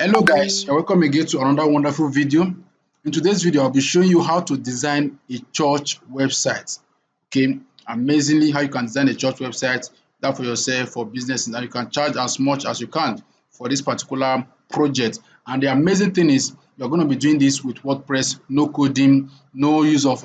Hello guys, you're welcome again to another wonderful video. In today's video, I'll be showing you how to design a church website. Okay, amazingly how you can design a church website that for yourself, for business, and you can charge as much as you can for this particular project. And the amazing thing is you're going to be doing this with WordPress, no coding, no use of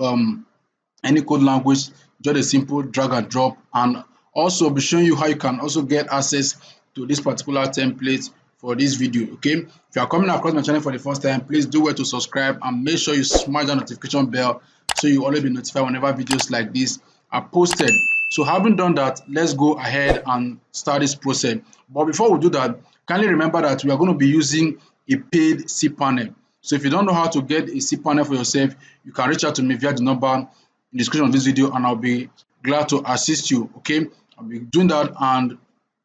any code language, just a simple drag and drop, and also be showing you how you can also get access to this particular template for this video. Okay, if you are coming across my channel for the first time, please do well to subscribe and make sure you smash that notification bell so you always be notified whenever videos like this are posted. So having done that, let's go ahead and start this process. But before we do that, kindly remember that we are going to be using a paid cPanel. So if you don't know how to get a cPanel for yourself, you can reach out to me via the number in the description of this video and I'll be glad to assist you. Okay, I'll be doing that and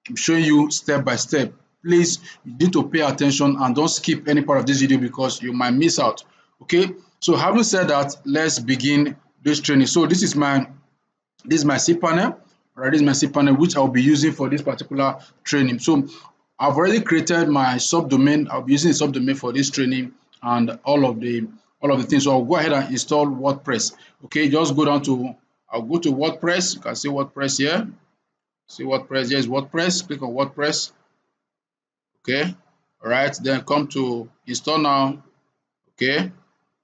I'm showing you step by step. Please, you need to pay attention and don't skip any part of this video because you might miss out. Okay, so having said that, let's begin this training. So this is my cPanel. Right, this is my cPanel which I'll be using for this particular training. So I've already created my subdomain. I'll be using a subdomain for this training and all of the things. So I'll go ahead and install WordPress. Okay, just go down to I'll go to WordPress. You can see WordPress here. See WordPress, here's WordPress. Click on WordPress. Okay, all right, then come to install now. Okay,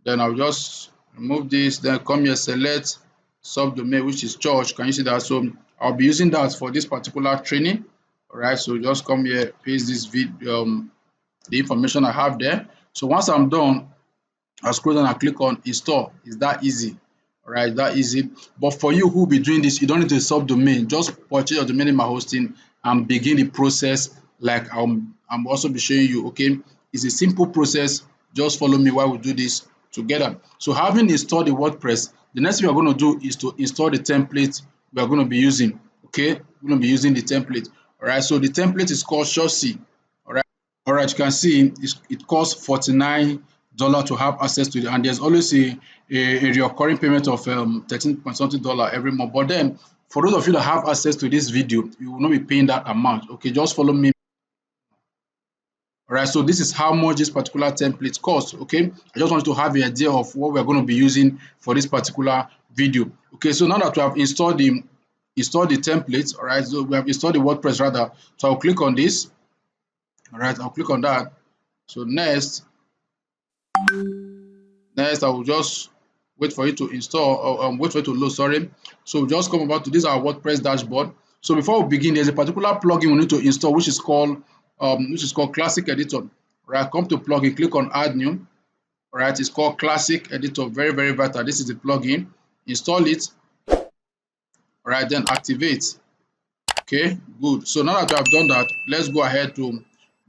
then I'll just remove this, then come here, select subdomain, which is church. Can you see that? So I'll be using that for this particular training. All right, so just come here, paste this video, the information I have there. So once I'm done, I'll scroll down and click on install. It's that easy. All right, that easy. But for you who will be doing this, you don't need a subdomain. Just purchase your domain name and hosting and begin the process like I'm also be showing you. Okay, it's a simple process. Just follow me while we do this together. So having installed the WordPress, the next thing we're going to do is to install the template we are going to be using. Okay, we're going to be using the template. All right, so the template is called Shosi. All right, you can see it costs $49 to have access to it, and there's always a recurring payment of 13 point something dollar every month. But then, for those of you that have access to this video, you will not be paying that amount. Okay, just follow me. All right, so this is how much this particular template costs. Okay, I just want you to have an idea of what we're going to be using for this particular video. Okay, so now that we have installed the template, all right, so we have installed the WordPress rather. So I'll click on this. All right, I'll click on that. So next I will just wait for it to install or wait for it to load, sorry. So we just come about to this our WordPress dashboard. So before we begin, there's a particular plugin we need to install which is called Classic Editor. Right, come to plugin, click on add new. All right, it's called Classic Editor, very, very vital. This is the plugin. Install it. All right, then activate. Okay, good. So now that we have done that, let's go ahead to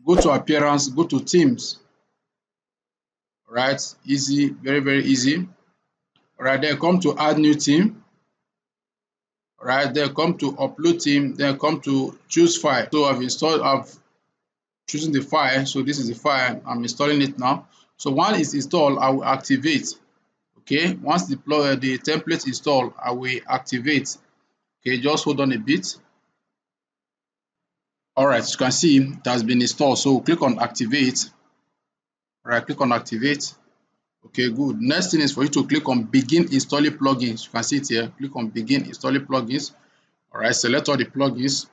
go to appearance, go to themes. All right, easy, very, very easy. All right, then come to add new theme. All right, then come to upload theme, then come to choose file. So I've chosen the file. So this is the file, I'm installing it now. So once it's installed, I will activate. Okay, once the template installed, I will activate. Okay, just hold on a bit. All right, you can see it has been installed. So click on activate. All right, click on activate. Okay, good. Next thing is for you to click on begin installing plugins. You can see it here. Click on begin installing plugins. All right, select all the plugins.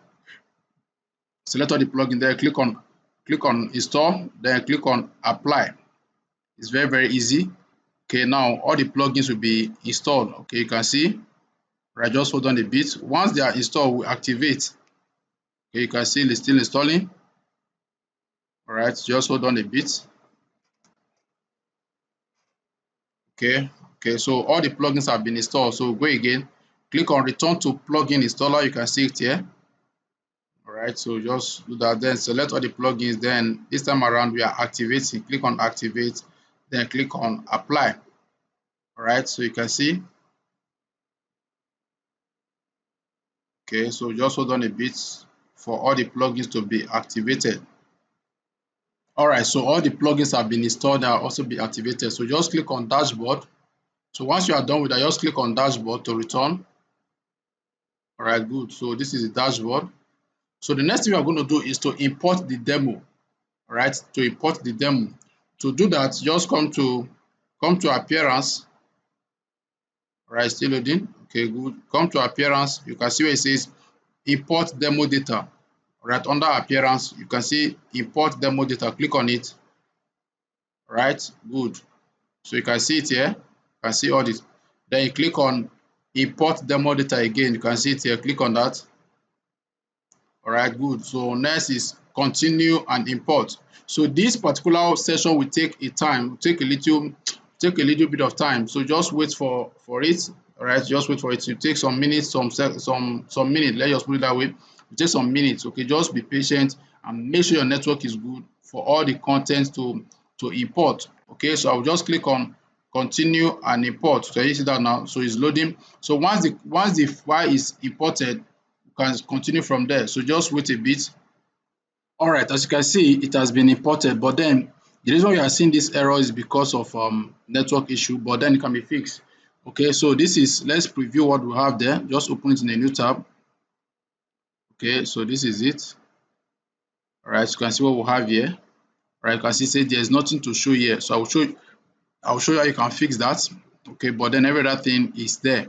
Select all the plugin there. Click on install. Then click on apply. It's very, very easy. Okay, now all the plugins will be installed. Okay, you can see. All right, just hold on a bit. Once they are installed, we activate. Okay, you can see it's still installing. All right, just hold on a bit. Okay, so all the plugins have been installed. So go again, click on return to plugin installer. You can see it here. All right, so just do that, then select all the plugins. Then this time around we are activating. Click on activate, then click on apply. All right, so you can see. Okay, so just hold on a bit for all the plugins to be activated. All right, so all the plugins have been installed and also be activated. So just click on dashboard. So once you are done with that, just click on dashboard to return. All right, good. So this is the dashboard. So the next thing we are going to do is to import the demo. All all right, to import the demo. To do that, just come to appearance. All right, still loading. Okay, good. Come to appearance. You can see where it says import demo data. All right, under appearance, you can see import demo data. Click on it. All right, good. So you can see it here. You can see all this. Then you click on import demo data again. You can see it here. Click on that. All right, good. So next is continue and import. So this particular session will take take a little bit of time. So just wait for it. All right, just wait for it to take some minutes, some minutes. Let's just put it that way. It takes some minutes. Okay, just be patient and make sure your network is good for all the content to import. Okay, so I'll just click on continue and import. So you see that now. So it's loading. So once the file is imported, can continue from there. So just wait a bit. All right, as you can see, it has been imported, but then the reason we are seeing this error is because of network issue, but then it can be fixed. Okay, so this is, let's preview what we have there. Just open it in a new tab. Okay, so this is it. All right, you can see what we have here. All right, you can see say there's nothing to show here. So I'll show you how you can fix that. Okay, but then every other thing is there.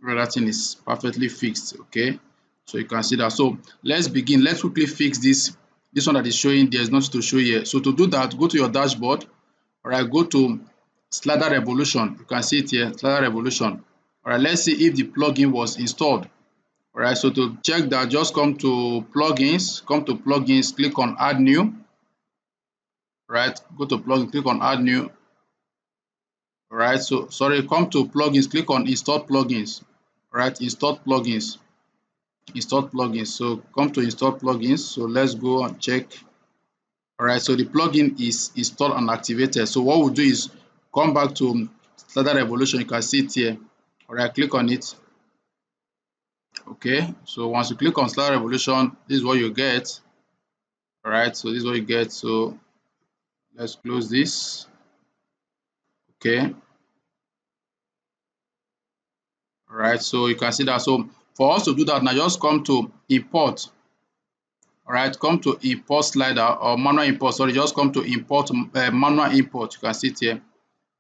Every other thing is perfectly fixed. Okay, so you can see that. So let's begin. Let's quickly fix this one that is showing there's nothing to show here. So to do that, go to your dashboard. All right, go to Slider Revolution. You can see it here, Slider Revolution. All right, let's see if the plugin was installed. All right, so to check that, just come to plugins, click on add new. All right, go to plugin, click on add new. All right, so sorry, come to plugins, click on install plugins. All right, install plugins. So come to install plugins. So let's go and check. All right, so the plugin is installed and activated. So what we'll do is come back to Slider Revolution. You can see it here. All right, click on it. Okay, so once you click on Slider Revolution, this is what you get. All right, so this is what you get. So let's close this. Okay. All right, so you can see that. So for us to do that now, just come to import. All right, come to import slider or manual import. Sorry, just come to import manual import. You can see it here.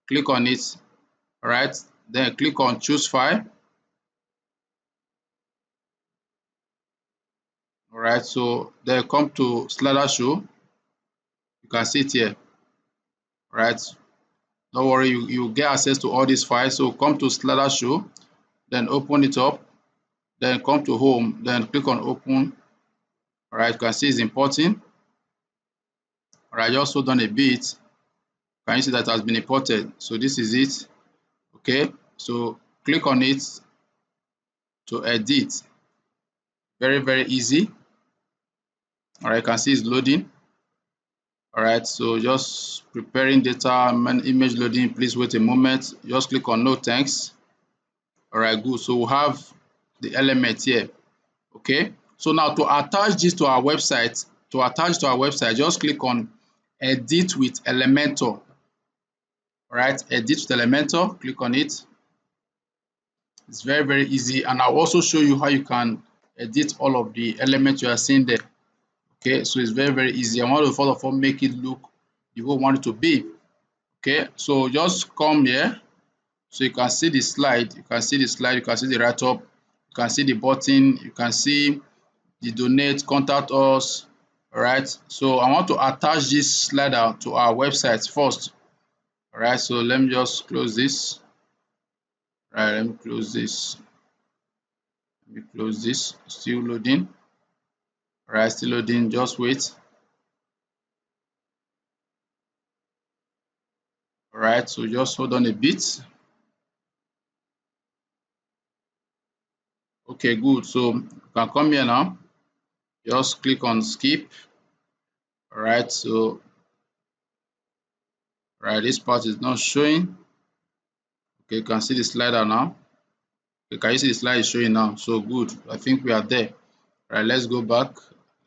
Click on it. All right, then click on choose file. All right, so then come to slider show. You can see it here. All right, don't worry, you get access to all these files. So come to slider show, then open it up, then come to home, then click on open. All right, you can see it's importing. All right, just hold on a bit. Can you see that has been imported? So this is it. Okay, so click on it to edit. Very easy. All right, you can see it's loading. All right, so just preparing data image loading. Please wait a moment. Just click on no thanks. All right, good. So we have the element here. Okay, so now to attach this to our website, just click on edit with Elementor. All right, edit with Elementor, click on it. It's very easy, and I'll also show you how you can edit all of the elements you are seeing there. Okay, so it's very easy. I want to first of all make it look the way we want it to be. Okay, so just come here. So you can see the slide, you can see the write-up, you can see the button, you can see the donate, contact us. All right, so I want to attach this slider to our website first. All right, so let me just close this. All right, let me close this. Still loading. All right, still loading. Just wait. All right, so just hold on a bit. Okay, good. So you can come here now. Just click on skip. All right, so this part is not showing. Okay, you can see the slider now. Okay, can you see the slide is showing now? So good. I think we are there. All right, let's go back.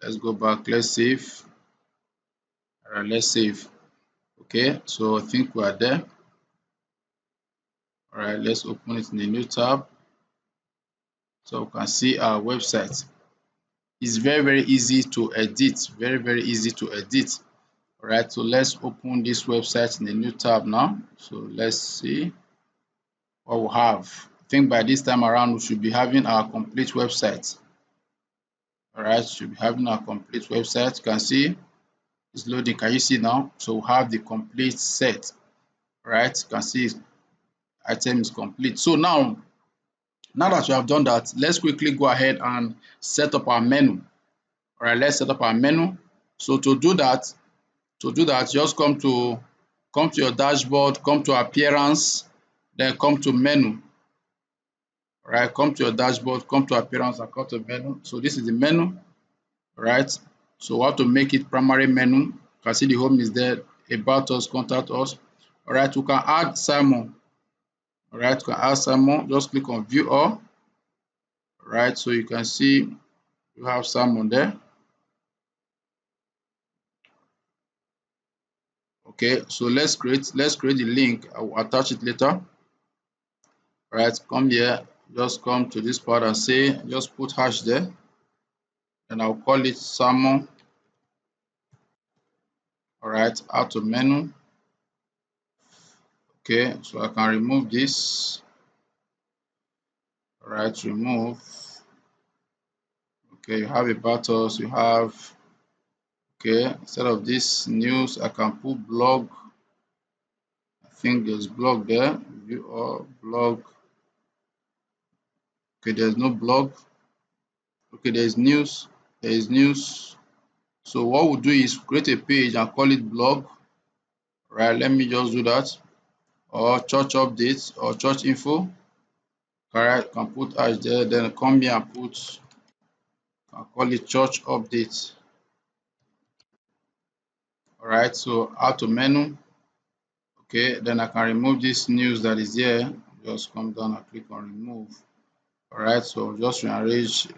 Let's save. All right, let's save. Okay, so I think we are there. All right, let's open it in a new tab. So we can see our website. It's very easy to edit. Very easy to edit. All right, so let's open this website in a new tab now. So let's see what we have. I think by this time around we should be having our complete website. All right, should be having our complete website. You can see it's loading. Can you see now? So we have the complete set. All right, you can see item is complete. So now that we have done that, let's quickly go ahead and set up our menu. All right, let's set up our menu. So to do that, just come to your dashboard, come to appearance, then come to menu. All right, come to your dashboard, come to appearance, and come to menu. So this is the menu. All right, so we have to make it primary menu. You can see the home is there, about us, contact us. All right, we can add Simon. All right, you can add Simon. Just click on view all. All right, so you can see you have Simon there. Okay, so let's create the link. I will attach it later. All right, come here, just come to this part and say, just put hash there, and I'll call it salmon. All right, add to menu. Okay, so I can remove this. All right, remove. Okay, you have about us, you have, okay, instead of this news, I can put blog. I think there's blog there, view all blog. Okay, there's no blog. Okay, there is news. There is news. So what we'll do is create a page and call it blog. Right, let me just do that. Or church updates or church info. Correct, can put hash there, then come here and can call it church updates. All right, so add to menu. Okay, then I can remove this news that is here. Just come down and click on remove. All right, so just rearrange.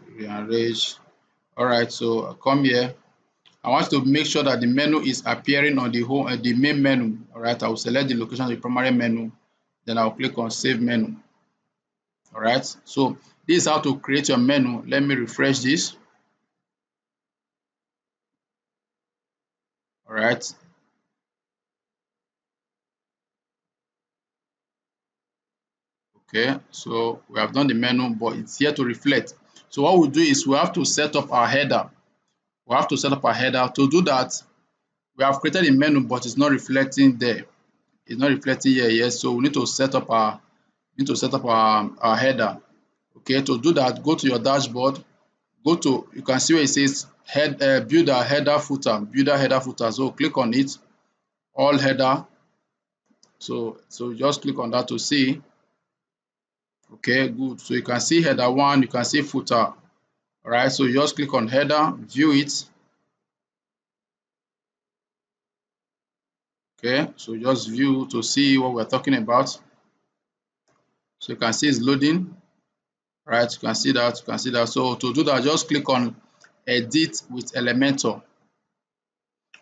All right, so I come here. I want to make sure that the menu is appearing on the home, the main menu. All right, I will select the location of the primary menu. Then I'll click on save menu. All right, so this is how to create your menu. Let me refresh this. All right, okay, so we have done the menu, but it's here to reflect. So what we'll do is we have to set up our header. We have to set up our header. To do that, we have created a menu, but it's not reflecting there. It's not reflecting here yet. So we need to set up our header. Okay, to do that, go to your dashboard. You can see where it says build a header footer. Build a header footer. So click on it. All header. So just click on that to see. Okay, good. So you can see header one. You can see footer. All right. So you just click on header, view it. Okay. So just view to see what we're talking about. So you can see it's loading. Right. You can see that. You can see that. So to do that, just click on edit with Elementor.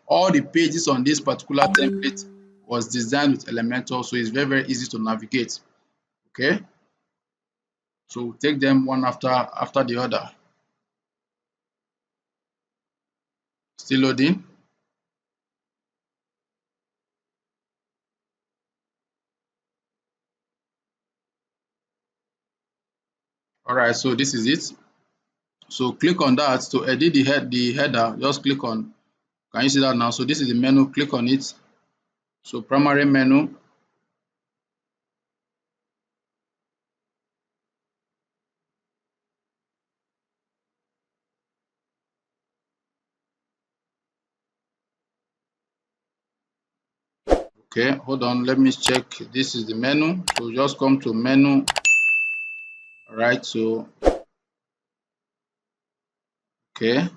All the pages on this particular template was designed with Elementor, so it's very easy to navigate. Okay, so we'll take them one after the other. Still loading. All right, so this is it. So click on that to edit the header. Just click on. Can you see that now? So this is the menu. Click on it. So primary menu. Okay, hold on. Let me check. This is the menu. So just come to menu. All right. So okay.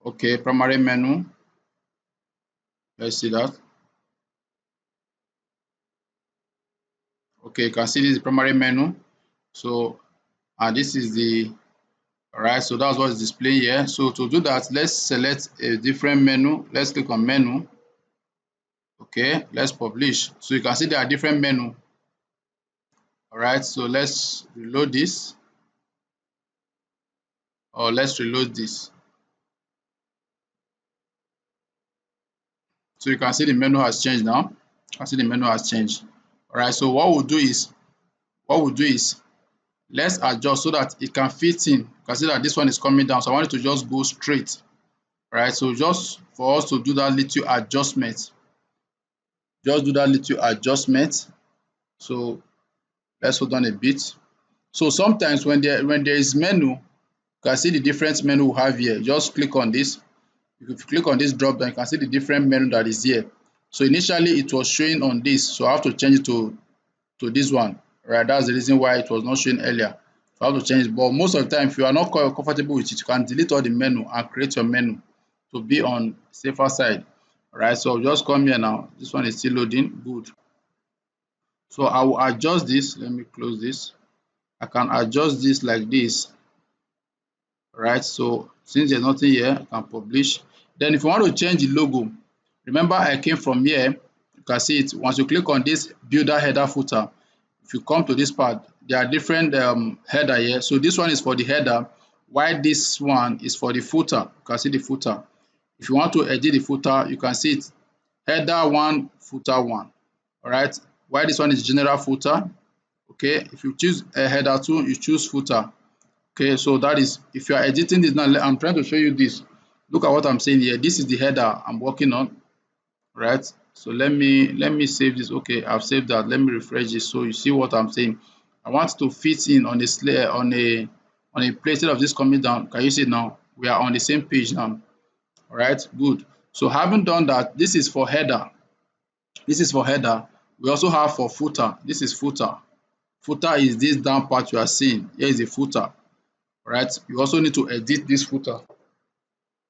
Okay, primary menu. Let's see that. Okay, you can see this is the primary menu. So and this is the, all right, so that's what is displaying here. So to do that, let's select a different menu. Let's click on menu. Okay, let's publish. So you can see there are different menu. All right, so let's reload this. or let's reload this. So you can see the menu has changed now. You can see the menu has changed. All right, so what we'll do is let's adjust so that it can fit in. You can see that this one is coming down, so I want it to just go straight. All right, so just for us to do that little adjustment, just do that little adjustment. So let's hold on a bit. So sometimes when there is menu, you can see the different menu we have here. Just click on this. If you click on this drop down, you can see the different menu that is here. So initially it was showing on this, so I have to change it to this one. Right, that's the reason why it was not showing earlier. So I have to change it. But most of the time, if you are not comfortable with it, you can delete all the menu and create your menu to be on safer side. All right, so I'll just come here now. This one is still loading. Good. So I will adjust this. Let me close this. I can adjust this like this. Right, so since there's nothing here, I can publish. Then if you want to change the logo, remember I came from here. You can see it. Once you click on this builder header footer, if you come to this part, there are different header here. So this one is for the header, while this one is for the footer. You can see the footer. If you want to edit the footer, you can see it. Header 1, footer 1. All right, while this one is general footer. Okay, if you choose a header 2, you choose footer. Okay, so that is, if you are editing this now, I'm trying to show you this. Look at what I'm saying here. This is the header I'm working on, right? So let me save this. Okay, I've saved that. Let me refresh this so you see what I'm saying. I want to fit in on a place instead of this coming down. Can you see now? We are on the same page now. All right, good. So having done that, this is for header. This is for header. We also have for footer. This is footer. Footer is this down part you are seeing. Here is the footer. Right, you also need to edit this footer.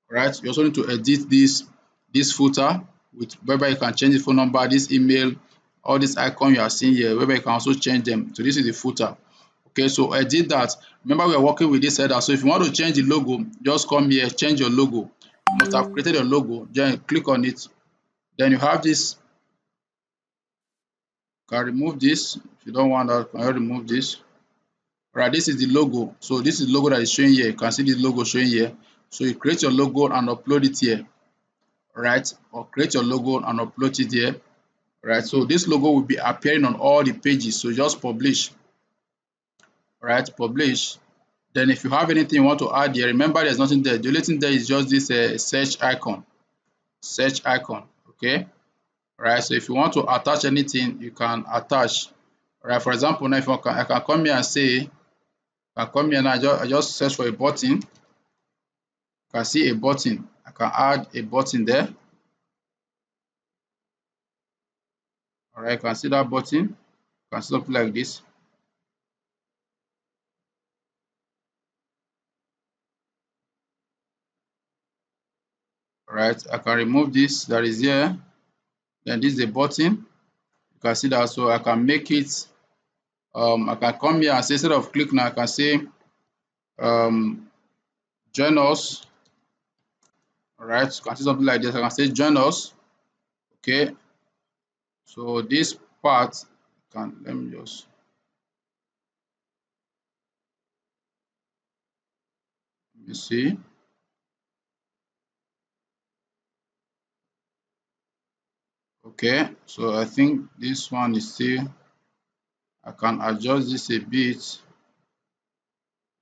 Right, you also need to edit this footer with whereby you can change the phone number, this email, all this icon you are seeing here, whereby you can also change them. So this is the footer. Okay, so edit that. Remember, we are working with this header. So if you want to change the logo, just come here, change your logo. You must have created your logo, then click on it. Then you have this. You can remove this. If you don't want that, you can remove this. Right, this is the logo. So this is the logo that is showing here. You can see the logo showing here. So you create your logo and upload it here. Right, or create your logo and upload it here. Right, so this logo will be appearing on all the pages. So just publish. Right, publish. Then if you have anything you want to add here, remember there's nothing there. The only thing there is just this search icon. Search icon. Okay. Right, so if you want to attach anything, you can attach. Right, for example, now if I can come here and say, I come here now, I just search for a button. You can see a button. I can add a button there. All right, you can see that button. You can see something like this. All right, I can remove this that is here. Then this is a button. You can see that. So I can make it. I can come here and say, instead of click now, I can say join us. All right, so you can see something like this. I can say join us. Okay, so this part can, let me just, let me see. Okay, so I think this one is still, I can adjust this a bit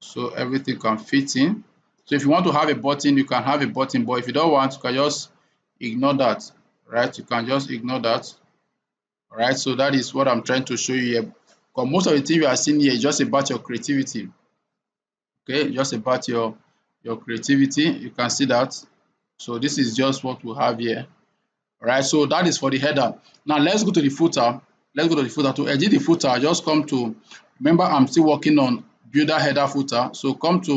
so everything can fit in. So if you want to have a button, you can have a button, but if you don't want, you can just ignore that. Right, you can just ignore that. All right, so that is what I'm trying to show you here. Because most of the thing you are seeing here is just about your creativity. Okay, just about your creativity. You can see that. So this is just what we have here. All right, so that is for the header. Now let's go to the footer. Let's go to the footer. To edit the footer, just come to, remember I'm still working on builder header footer. So come to,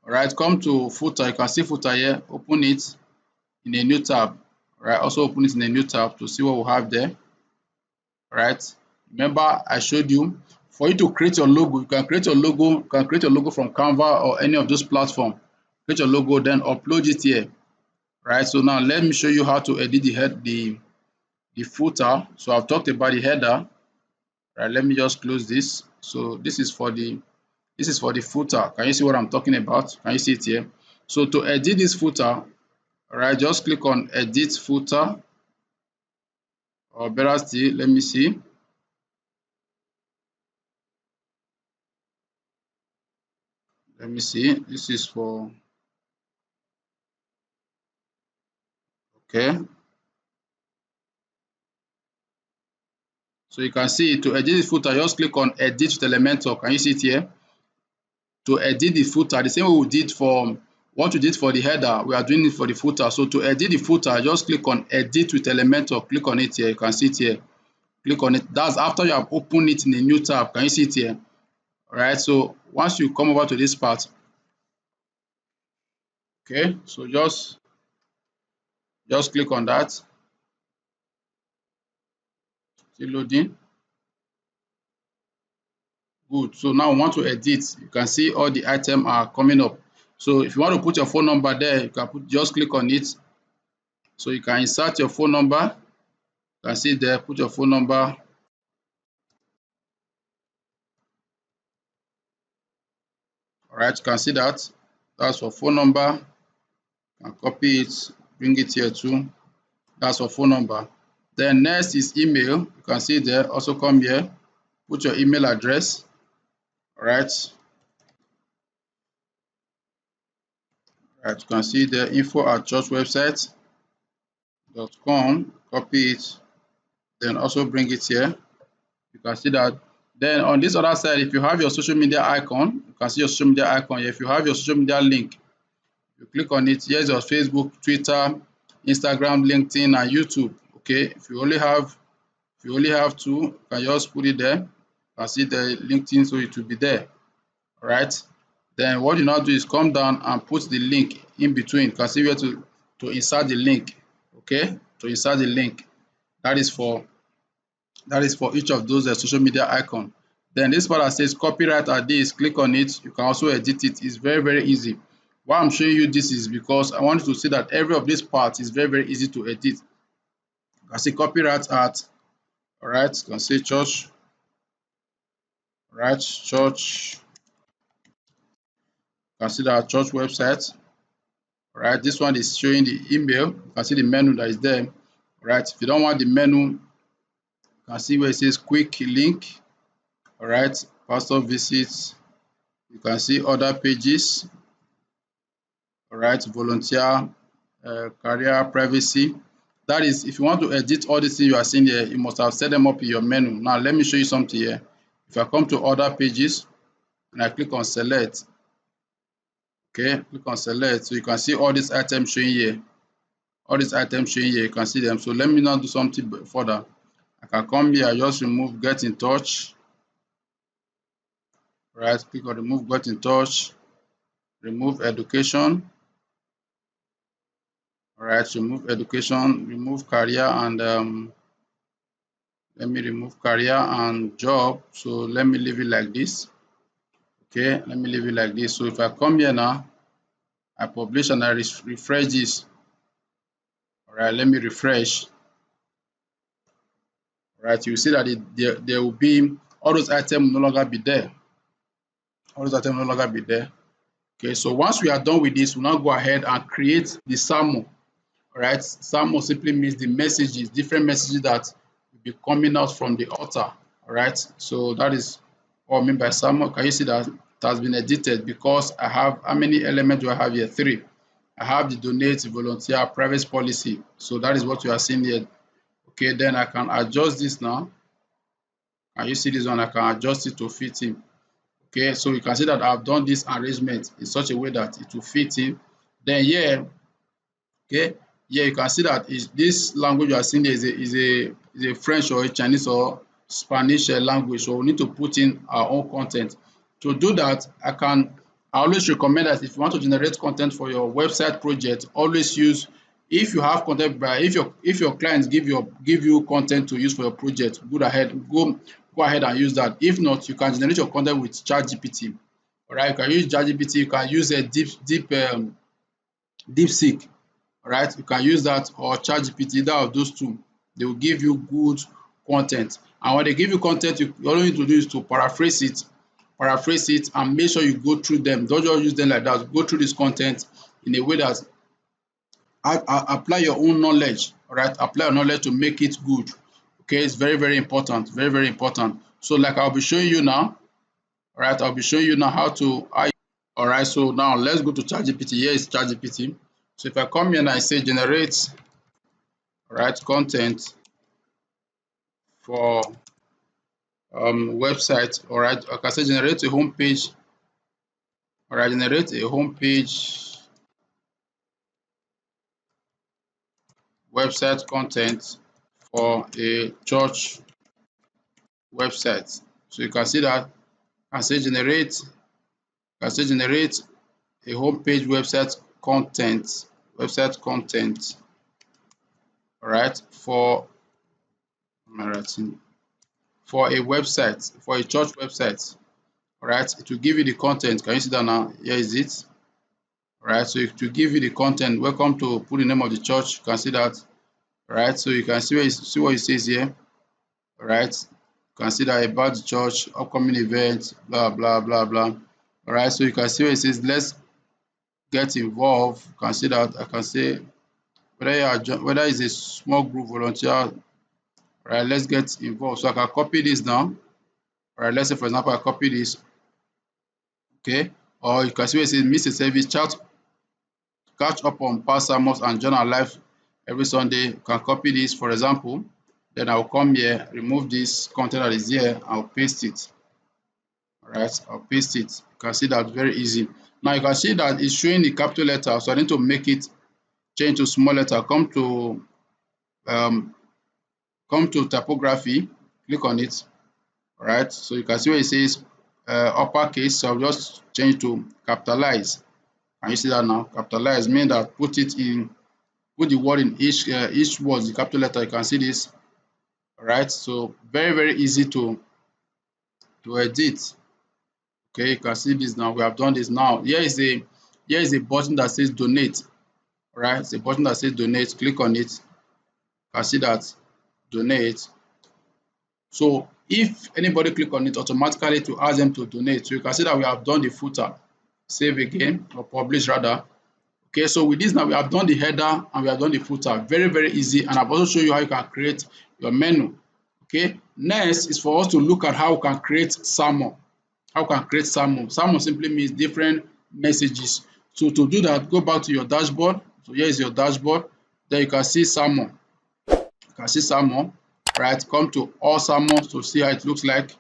all right, come to footer. You can see footer here. Open it in a new tab. All right, also open it in a new tab to see what we have there. All right, remember I showed you, for you to create your logo, you can create your logo, from Canva or any of those platforms. Create your logo, then upload it here. Right, so now let me show you how to edit the footer. So I've talked about the header. Right, let me just close this. So this is for the This is for the footer. Can you see what I'm talking about? Can you see it here? So to edit this footer, all right, just click on edit footer, or better still, let me see. Let me see. This is for, okay. So you can see to edit the footer, just click on edit with Elementor. Can you see it here? To edit the footer, the same way we did for what we did for the header, we are doing it for the footer. So to edit the footer, just click on edit with Elementor. Click on it here. You can see it here. Click on it. That's after you have opened it in a new tab. Can you see it here? All right. So once you come over to this part, okay. So just click on that. Still loading. Good. So now we want to edit. You can see all the items are coming up. So if you want to put your phone number there, you can just click on it. So you can insert your phone number. You can see there, put your phone number. All right, you can see that. That's your phone number. You can copy it, bring it here too. That's your phone number. Then next is email. You can see there. Also come here, put your email address. All right. Right, you can see the info@churchwebsite.com. Copy it, then also bring it here. You can see that. Then on this other side, if you have your social media icon, you can see your social media icon here. If you have your social media link, you click on it. Here's your Facebook, Twitter, Instagram, LinkedIn, and YouTube. Okay, if you only have two, you can just put it there. You can see the LinkedIn, so it will be there. All right. Then what you now do is come down and put the link in between. You can see where to insert the link. Okay, to insert the link. That is for each of those social media icon. Then this part that says copyright at this, click on it. You can also edit it. It's very, very easy. Why I'm showing you this is because I want you to see that every of these parts is very, very easy to edit. You can see copyright art. All right, you can say church. All right, church. You can see that church website. All right, this one is showing the email. You can see the menu that is there. All right, if you don't want the menu, you can see where it says quick link. All right, pastor visits. You can see other pages. All right, volunteer, career, privacy. That is, if you want to edit all these things you are seeing here, you must have set them up in your menu. Now, let me show you something here. If I come to other pages and I click on select, okay, click on select, so you can see all these items showing here. All these items showing here, you can see them. So let me now do something further. I can come here, I just remove get in touch. Right, click on remove get in touch, remove education. All right, remove education, remove career, and let me remove career and job. So let me leave it like this. Okay, let me leave it like this. So if I come here now, I publish and I refresh this. All right, let me refresh. All right, you see that there will be all those items will no longer be there. All those items will no longer be there. Okay, so once we are done with this, we'll now go ahead and create the sermon. All right, sermon simply means the messages, different messages that will be coming out from the author. All right, so that is what I mean by sermon. Can you see that it has been edited because I have, how many elements do I have here? 3. I have the donate, volunteer, private policy. So that is what you are seeing here. Okay, then I can adjust this now. Can you see this one? I can adjust it to fit in. Okay, so you can see that I've done this arrangement in such a way that it will fit in. Then here, okay, here you can see that this language you are seeing is a French or a Chinese or Spanish language. So we need to put in our own content. To do that, I always recommend that if you want to generate content for your website project, always use, if you have content by, if your clients give you content to use for your project, go ahead and use that. If not, you can generate your content with ChatGPT. All right, you can use ChatGPT, you can use a DeepSeek. All right, you can use that or ChatGPT, either of those two. They will give you good content. And when they give you content, all you need to do is to paraphrase it. paraphrase it, and make sure you go through them. Don't just use them like that. Go through this content in a way that apply your own knowledge, all right? Apply your knowledge to make it good. Okay, it's very, very important, very, very important. So like I'll be showing you now, all right? I'll be showing you now how to, all right? So now let's go to ChatGPT. Here is ChatGPT. So if I come here and I say generate, all right, content for website, all right? I can say generate a home page, all right? Generate a home page website content for a church website. So you can see that I say generate, I say generate a home page website content, all right, for for a website, for a church website, all right. It will give you the content. Can you see that now? Here is it, all right. So it will give you the content. Welcome to put the name of the church. You can see that, all right. So you can see what it says here, all right. You can see that about the church, upcoming events, blah blah blah blah. All right. So you can see what it says. Let's get involved. You can see that. I can say whether you are whether it's a small group volunteer. All right, let's get involved. So I can copy this now. All right, let's say for example I copy this, okay, or you can see where it says miss a service, catch up on past sermons and join our live every Sunday. You can copy this, for example. Then I'll come here, remove this content that is here, I'll paste it. All right, I'll paste it. You can see that very easy. Now you can see that it's showing the capital letter, so I need to make it change to small letter. Um, come to typography, click on it. All right, so you can see where it says uppercase, so I'll just change to capitalize. Can you see that now? Capitalize means that put the word in each word, the capital letter. You can see this. All right, so very, very easy to edit. Okay, you can see this now. We have done this now. Here is a button that says donate. All right, it's a button that says donate. Click on it. You can see that donate. So if anybody click on it, automatically to ask them to donate. So you can see that we have done the footer. Save again, or publish rather. Okay, so with this now we have done the header and we have done the footer. Very, very easy. And I've also shown you how you can create your menu. Okay, next is for us to look at how we can create sermon. How we can create sermon. Sermon simply means different messages. So to do that, go back to your dashboard. So here is your dashboard. Then you can see sermon. You can see sermon. Right, come to all sermons to see how it looks like.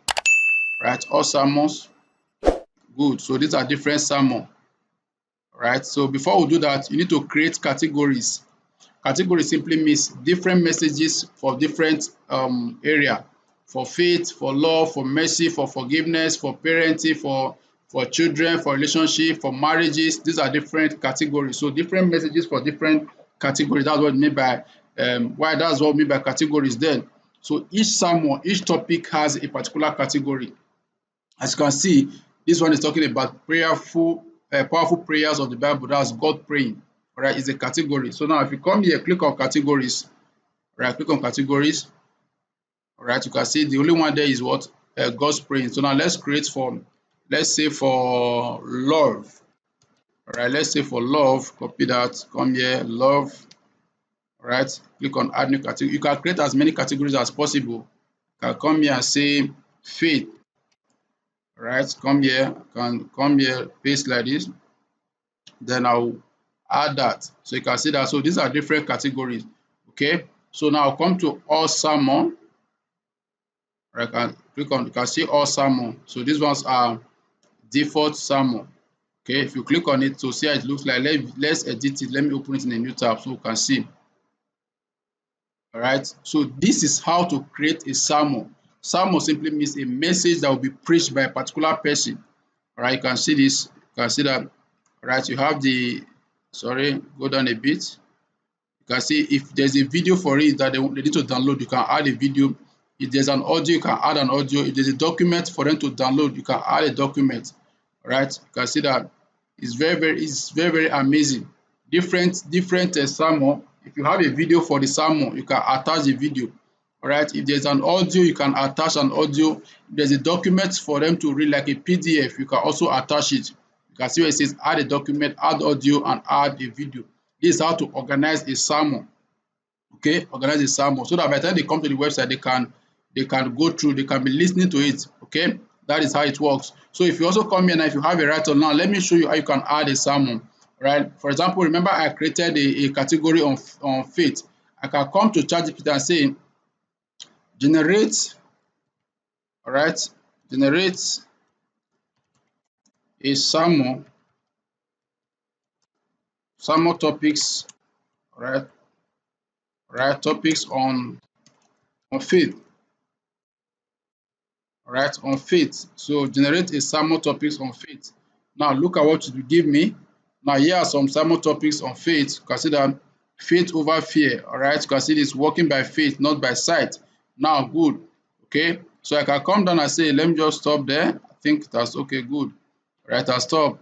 Right, all sermons. Good. So these are different sermons. Right, so before we do that, you need to create categories. Category simply means different messages for different area. For faith, for love, for mercy, for forgiveness, for parenting, for children, for relationship, for marriages. These are different categories. So different messages for different categories. That's what I mean by that's what I mean by categories then. So each sermon, each topic has a particular category. As you can see, this one is talking about powerful prayers of the Bible. That's God praying. All right, it's a category. So now if you come here, click on categories. All right, click on categories. All right, you can see the only one there is what? God's praying. So now let's create let's say for love. All right, let's say for love, copy that, come here, love. All right, click on add new category. You can create as many categories as possible. You can come here and say faith. All right, come here, paste like this. Then I'll add that. So you can see that. So these are different categories. Okay, so now I'll come to all sermon. I can click on, you can see all sermon. So these ones are default sermon. Okay, if you click on it to see how it looks like, let's edit it. Let me open it in a new tab so you can see. All right, so this is how to create a sermon. Sermon simply means a message that will be preached by a particular person. All right, you can see this, you can see that. All right, you have sorry, go down a bit. You can see if there's a video for it that they need to download, you can add a video. If there's an audio, you can add an audio. If there's a document for them to download, you can add a document. All right, you can see that it's very amazing. Different sermon. If you have a video for the sermon, you can attach the video. All right, if there's an audio, you can attach an audio. If there's a document for them to read, like a PDF, you can also attach it. You can see where it says add a document, add audio, and add a video. This is how to organize a sermon. Okay, organize a sermon so that by the time they come to the website, they can go through, they can be listening to it. Okay, that is how it works. So if you also come here now, if you have a writer now, let me show you how you can add a sermon. Right, for example, remember I created a category on faith. I can come to ChatGPT and say generate, all right, generate a sermon topics, right, topics on faith. All right, on faith. So generate a sermon topics on faith. Now look at what it will give me. Now here are some sermon topics on faith. You can see that faith over fear. All right, you can see this walking by faith, not by sight. Now good. Okay, so I can come down and say, let me just stop there. I think that's okay, good. All right, I'll stop.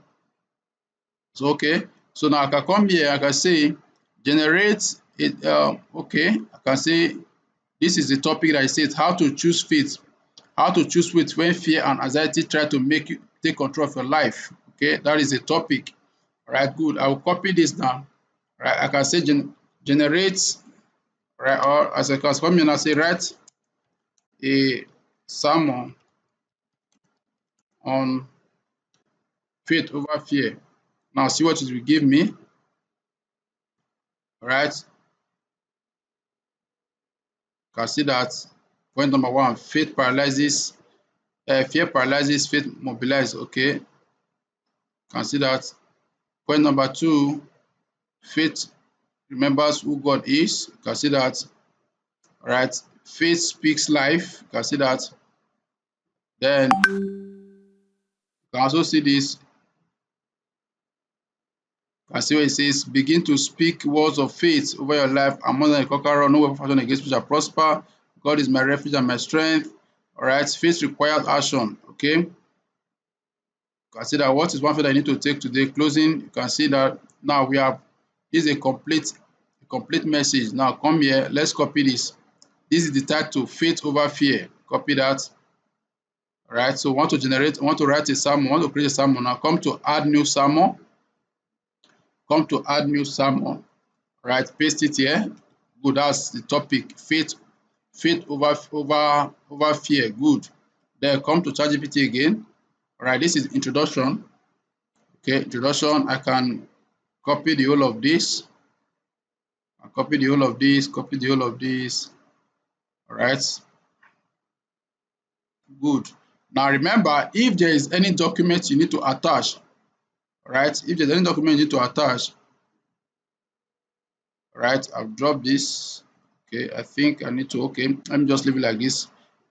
So okay, so now I can come here, I can say generate it. Okay, I can say this is the topic that I said how to choose faith. How to choose faith when fear and anxiety try to make you take control of your life. Okay, that is a topic. All right, good. I will copy this down. All right, I can say generate, right, or as I can come here and I say write a sermon on faith over fear. Now see what it will give me. All right, you can see that point number one, faith paralyzes, fear paralyzes, faith mobilizes. Okay, you can see that. Point number two, faith remembers who God is. You can see that. All right, faith speaks life. You can see that. Then you can also see this. You can see where it says, begin to speak words of faith over your life. I'm more than a conqueror. No weapon fashioned against me shall prosper. God is my refuge and my strength. All right, faith requires action. Okay, you can see that what is one thing that you need to take today. Closing, you can see that now we have this is a complete message. Now come here, let's copy this. This is the title, faith over fear. Copy that. All right, so want to write a sermon, want to create a sermon. Now come to add new sermon. Come to add new sermon. Right, paste it here. Good, that's the topic. Faith over fear. Good. Then come to ChatGPT again. All right, this is introduction. Okay, introduction. I can copy the whole of this. I copy the whole of this, copy the whole of this. All right. Good. Now remember, if there is any document you need to attach, all right, if there's any document you need to attach, all right, I've dropped this. Okay, I think I need to, okay, let me just leave it like this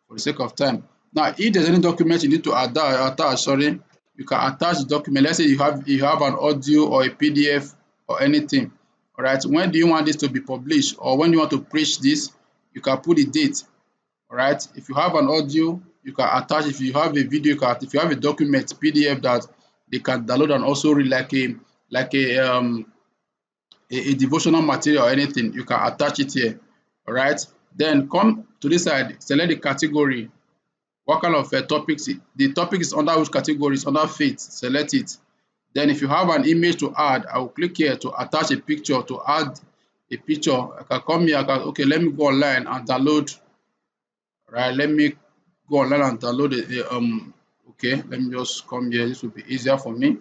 for the sake of time. Now, if there's any document you need to attach, sorry, you can attach the document. Let's say you have an audio or a PDF or anything. All right, when do you want this to be published, or when you want to preach this, you can put the date. All right, if you have an audio, you can attach. If you have a video, if you have a document PDF that they can download and also read, like a devotional material or anything, you can attach it here. All right, then come to this side, select the category. What kind of topics? The topic is under which category? Is under faith. Select it. Then if you have an image to add, I will click here to attach a picture, to add a picture. I can come here, okay, let me go online and download. Right, let me go online and download it. Okay, let me just come here. This will be easier for me.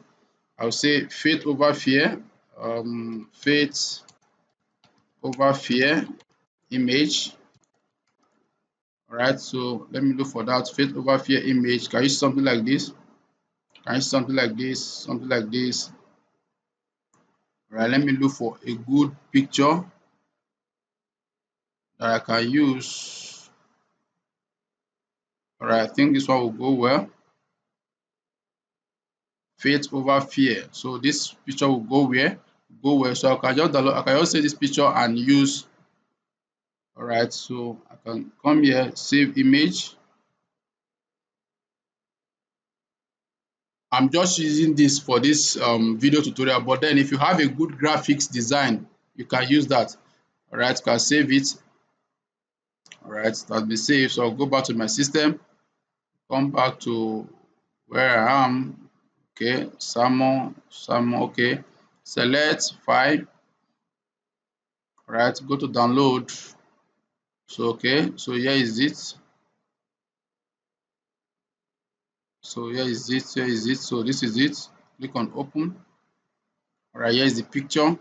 I'll say faith over fear. Faith over fear image. All right, so let me look for that faith over fear image. Can you see something like this? Can you see something like this? Something like this. All right, let me look for a good picture that I can use. All right, I think this one will go well. Faith over fear. So this picture will go where? Go well. So I can just download, I can just say this picture and use. All right, so I can come here, save image. I'm just using this for this video tutorial, but then if you have a good graphics design, you can use that. All right, you can save it. All right, that's been saved. So I'll go back to my system, come back to where I am. Okay, salmon, okay. Select file. All right, go to download. So okay, so here is it. So here is it, here is it. So this is it. Click on open. All right, here is the picture.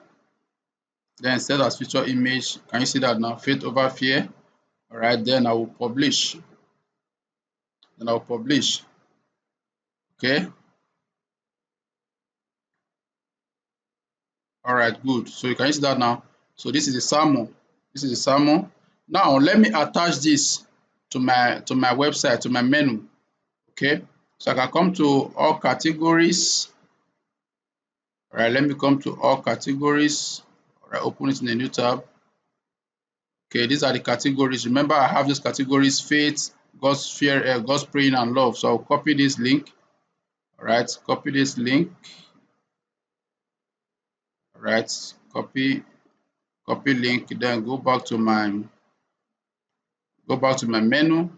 Then set as feature image. Can you see that now? Faith over fear. All right, then I will publish. Then I'll publish. Okay. All right, good. So you can see that now. So this is the salmon. This is the salmon. Now let me attach this to my website, to my menu. Okay. So I can come to all categories. All right, let me come to all categories. All right, open it in a new tab. Okay, these are the categories. Remember, I have these categories: faith, God's fear, God's praying, and love. So I'll copy this link. All right, copy this link. All right, copy link. Then go back to my menu.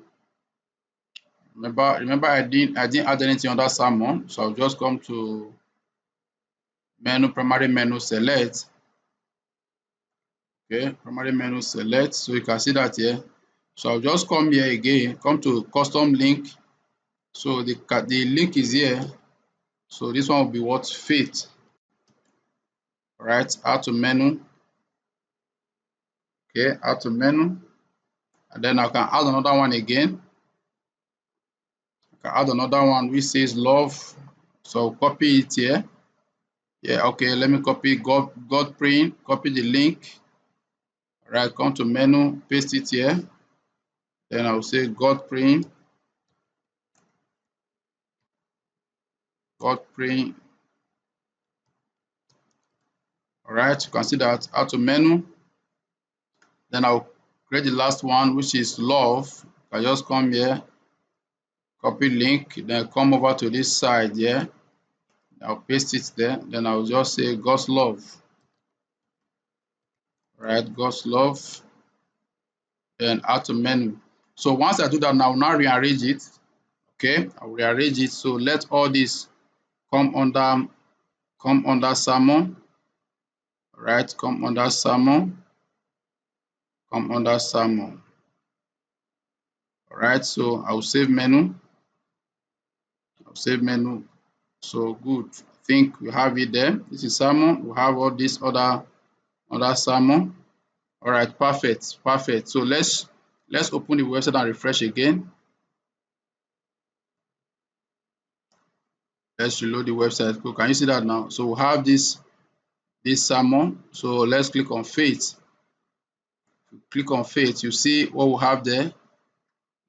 Remember, I didn't add anything on that salmon. So I'll just come to menu, primary menu, select. Okay, primary menu, select. So you can see that here. So I'll just come here again, come to custom link. So the link is here. So this one will be what? Faith. All right, add to menu. Okay, add to menu. And then I can add another one again. I can add another one which says love. So I'll copy it here. Yeah, okay, let me copy God praying, copy the link. All right, come to menu, paste it here. Then I'll say God praying. God praying. All right, you can see that. Add to menu. Then I'll create the last one, which is love. I just come here, copy link, then come over to this side here. I'll paste it there. Then I'll just say God's love. All right, God's love. Then add to menu. So once I do that, now rearrange it. Okay, I'll rearrange it. So let all this come under salmon. All right, come under salmon. Come under salmon. All right, so I'll save menu. I'll save menu. So good. I think we have it there. This is salmon. We have all this other salmon. All right, perfect, perfect. So let's open the website and refresh again. Let's reload the website. Cool. Can you see that now? So we have this salmon. So let's click on faith. Click on faith. You see what we have there.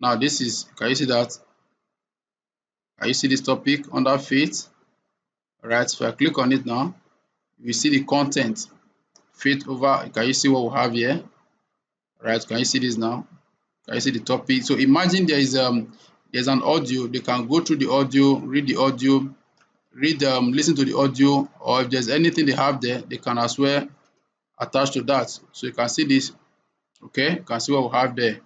Now this is. Can you see that? Can you see this topic under faith? All right. So I click on it now. You see the content. Faith over. Can you see what we have here? All right. Can you see this now? Can you see the topic? So imagine there's an audio. They can go through the audio, read the audio, listen to the audio, or if there's anything they have there, they can as well attach to that. So you can see this. Okay, you can see what we have there.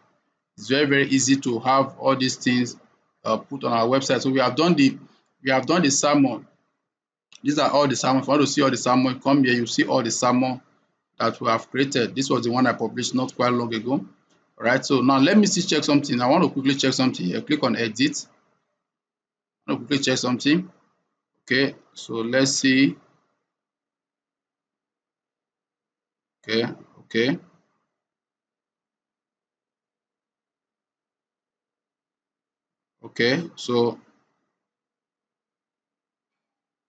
It's very, very easy to have all these things put on our website. So we have done the sermon. These are all the sermon. If you want to see all the sermon, come here, you see all the sermon that we have created. This was the one I published not quite long ago. All right, so now let me check something. I want to quickly check something here. Click on edit. I want to quickly check something. Okay, so let's see. Okay. So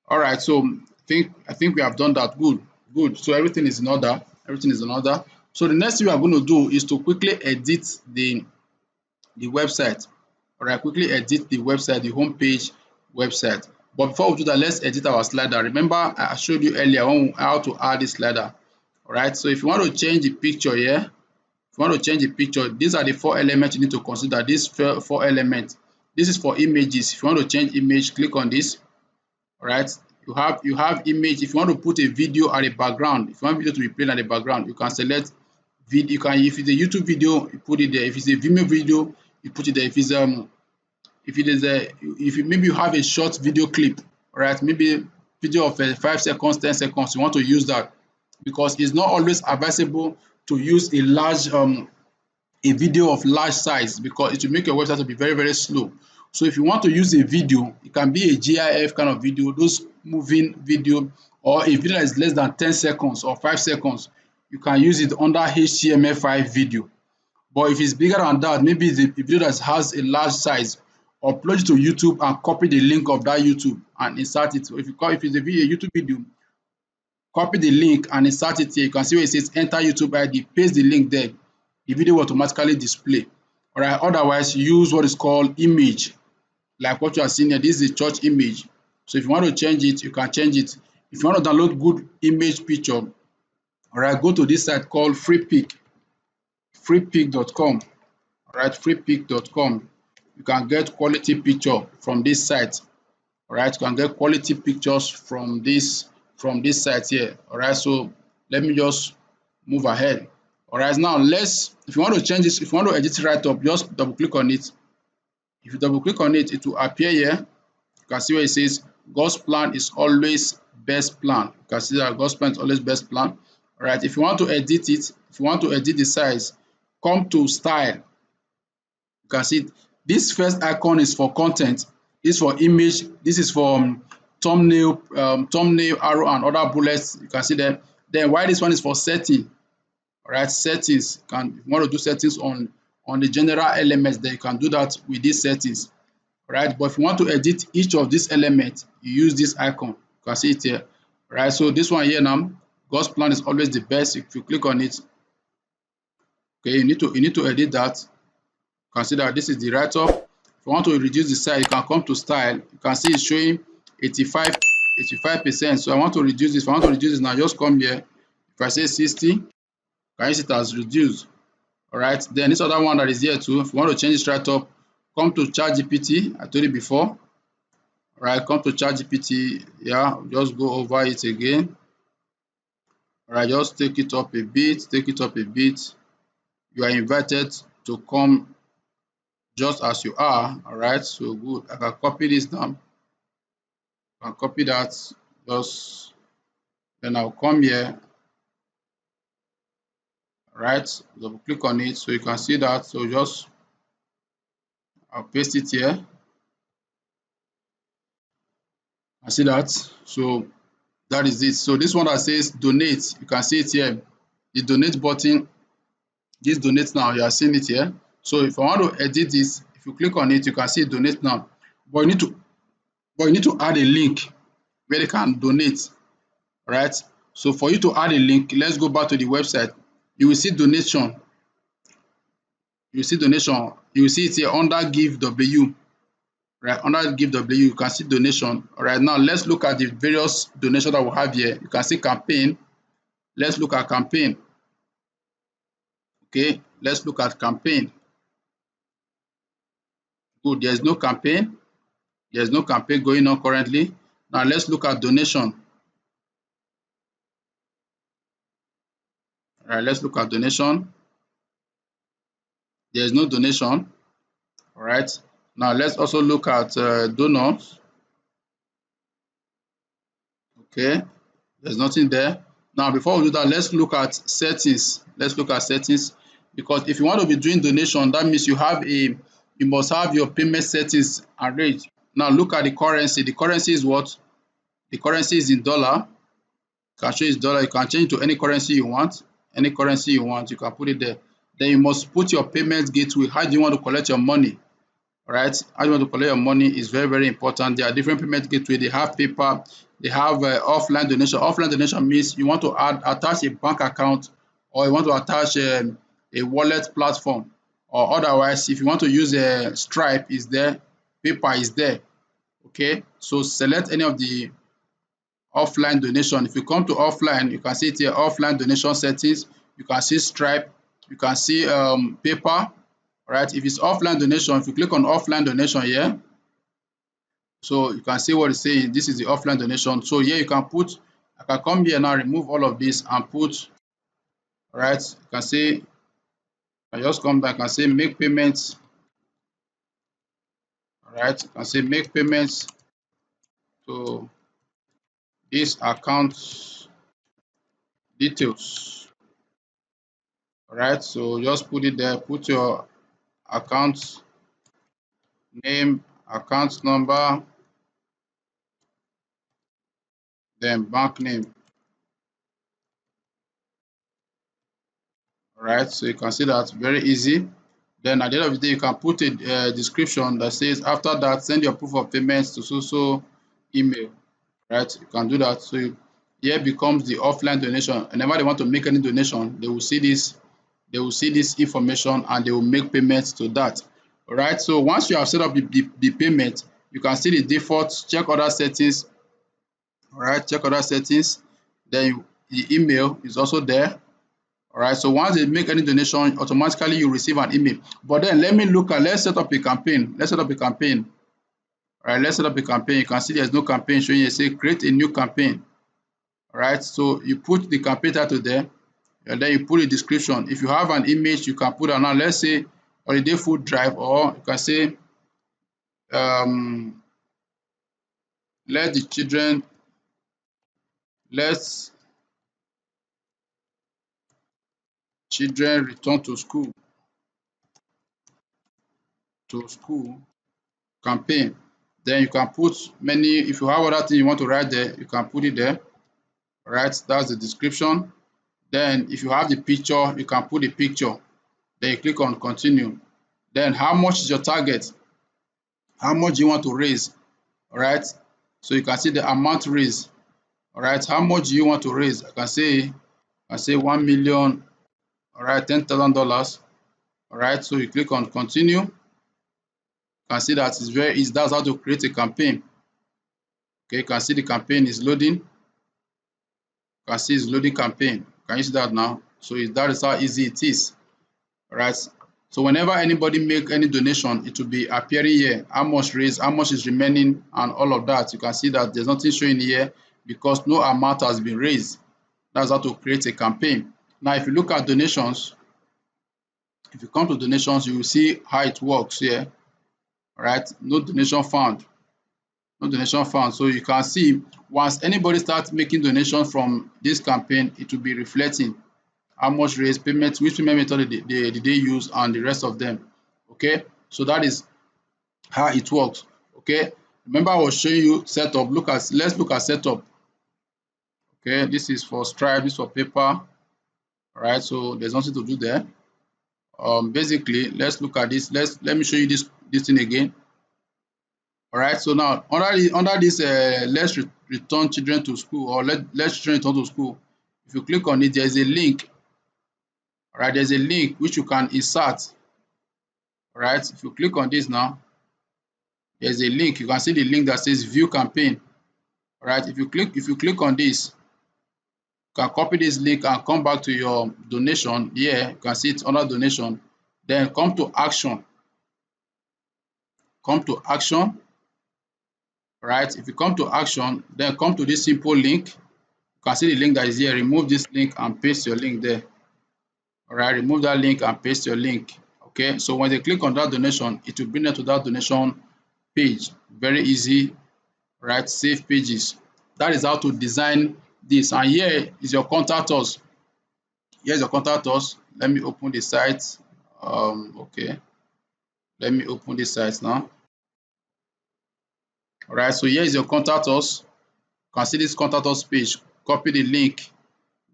all right, so I think we have done that. Good. So everything is in order. So the next thing we are going to do is to quickly edit the website. All right, quickly edit the website, the home page website. But before we do that, let's edit our slider. Remember, I showed you earlier how to add this slider. All right, so if you want to change the picture here, these are the 4 elements you need to consider. These 4 elements. This is for images. If you want to change image, click on this. All right, you have image. If you want to put a video at the background, if you want video to be played at the background, you can select video. You can, if it's a YouTube video, you put it there. If it's a Vimeo video, you put it there. If it is a, if you, maybe you have a short video clip, right? Maybe video of 5 seconds, 10 seconds, you want to use that, because it's not always advisable to use a large a video of large size, because it will make your website to be very, very slow. So if you want to use a video, it can be a GIF kind of video, those moving video, or a video that is less than 10 seconds or 5 seconds, you can use it under HTML5 video. But if it's bigger than that, maybe it's a video that has a large size, upload it to YouTube and copy the link of that YouTube and insert it. So if it's a video, YouTube video, copy the link and insert it here. You can see where it says enter YouTube ID, paste the link there. The video will automatically display. All right. Otherwise, use what is called image, like what you are seeing here. This is a church image. So if you want to change it, you can change it. If you want to download good image picture, all right, go to this site called freepik.com. All right, freepik.com. You can get quality picture from this site. All right, you can get quality pictures from this site here. All right, so let me just move ahead. All right, now if you want to change this, if you want to edit it right up, just double click on it. If you double click on it, it will appear here. You can see where it says God's plan is always best plan. You can see that God's plan is always best plan. All right, if you want to edit it, if you want to edit the size, come to style. You can see this first icon is for content, this is for image, this is for thumbnail, arrow and other bullets. You can see that. Then why this one is for setting. All right, settings. If you want to do settings on the general elements, then you can do that with these settings. All right, but if you want to edit each of these elements, you use this icon. You can see it here. All right, so this one here now, God's plan is always the best. If you click on it, okay, you need to edit that. Consider this is the write-up. If you want to reduce the size, you can come to style. You can see it's showing 85%. So I want to reduce this. If I want to reduce this now, just come here. If I say 60, can you see it has reduced? All right, then this other one that is here too, if you want to change this right up, come to ChatGPT. I told you before. All right, come to ChatGPT. Yeah, just go over it again. All right, just take it up a bit. You are invited to come just as you are. All right, so good. I can copy this down. I can copy that. Just then I'll come here. Right, double click on it so you can see that. So just I'll paste it here. I see that. So that is it. So this one that says donate, you can see it here. The donate button, this donate now, you are seeing it here. So if I want to edit this, if you click on it, you can see donate now. But you need to add a link where they can donate. Right. So for you to add a link, let's go back to the website. You will see donation. You see donation. You will see it here under Give W. Right, under Give W, you can see donation. All right, now let's look at the various donations that we have here. You can see campaign. Let's look at campaign. Okay, let's look at campaign. Good, there's no campaign. There's no campaign going on currently. Now let's look at donation. All right, let's look at donation. There's no donation. All right, now let's also look at donors. Okay, there's nothing there. Now before we do that, let's look at settings. Let's look at settings, because if you want to be doing donation, that means you must have your payment settings arranged. Now look at the currency. The currency is what? The currency is in dollar. You can show it's dollar. You can change it to any currency you want. Any currency you want, you can put it there. Then you must put your payment gateway. How do you want to collect your money? All right, how you want to collect your money is very, very important. There are different payment gateways. They have PayPal, they have offline donation. Offline donation means you want to attach a bank account, or you want to attach a wallet platform, or otherwise, if you want to use a Stripe, is there, PayPal is there. Okay, so select any of the offline donation. If you come to offline, you can see it here, offline donation settings. You can see Stripe, you can see PayPal. All right, if it's offline donation, if you click on offline donation here, so you can see what it's saying. This is the offline donation. So here you can put, I can come here now, remove all of this and put, All right, you can say, I just come back and say make payments. All right, you can say make payments to this account details. All right, so just put it there, put your account name, account number, then bank name. All right, so you can see that very easy. Then at the end of the day, you can put a description that says after that, send your proof of payments to so email. Right, you can do that. So here becomes the offline donation. Whenever they want to make any donation, they will see this. They will see this information and they will make payments to that. All right. So once you have set up the payment, you can see the default. Check other settings. All right. Check other settings. Then the email is also there. All right, so once they make any donation, automatically you receive an email. But then let's set up a campaign. Let's set up a campaign. All right, let's set up a campaign. You can see there's no campaign showing here. Say create a new campaign. All right, so you put the campaign title there, and then you put a description. If you have an image, you can put it on. Let's say holiday food drive, or you can say um, let the children, let children return to school campaign. Then you can put many, if you have other thing you want to write there, you can put it there. All right, that's the description. Then if you have the picture, you can put the picture. Then you click on continue. Then how much is your target? How much do you want to raise? All right, so you can see the amount raised. All right, how much do you want to raise? I can say 1 million. All right, $10,000. All right, so you click on continue. You can see that it's very easy. That's how to create a campaign. Okay, you can see the campaign is loading. You can see it's loading campaign. Can you see that now? So that is how easy it is. All right. So whenever anybody make any donation, it will be appearing here. How much raised, how much is remaining, and all of that. You can see that there's nothing showing here because no amount has been raised. That's how to create a campaign. Now, if you look at donations, if you come to donations, you will see how it works here. All right. No donation found. No donation found. So you can see once anybody starts making donations from this campaign, it will be reflecting how much raised, payment, which payment method did they use, and the rest of them. Okay, so that is how it works. Okay, remember I was showing you setup. Let's look at setup. Okay, this is for Stripe, this is for paper. All right, so there's nothing to do there. Basically, let's look at this. Let me show you this thing again. All right, so now under this let's return children to school, or let's children return to school. If you click on it, there is a link. All right, there's a link which you can insert. All right, if you click on this now, there's a link. You can see the link that says view campaign. All right, if you click on this, you can copy this link and come back to your donation. Here you can see it's under donation. Then come to action. Come to action. All right, if you come to action, then come to this simple link. You can see the link that is here. Remove this link and paste your link there. All right, remove that link and paste your link. Okay, so when they click on that donation, it will bring them to that donation page. Very easy. Right, save pages. That is how to design this. And here is your contact us. Here's your contact us. Let me open the site. Okay, let me open the site now. All right, so here is your contact us. You can see this contact us page. Copy the link,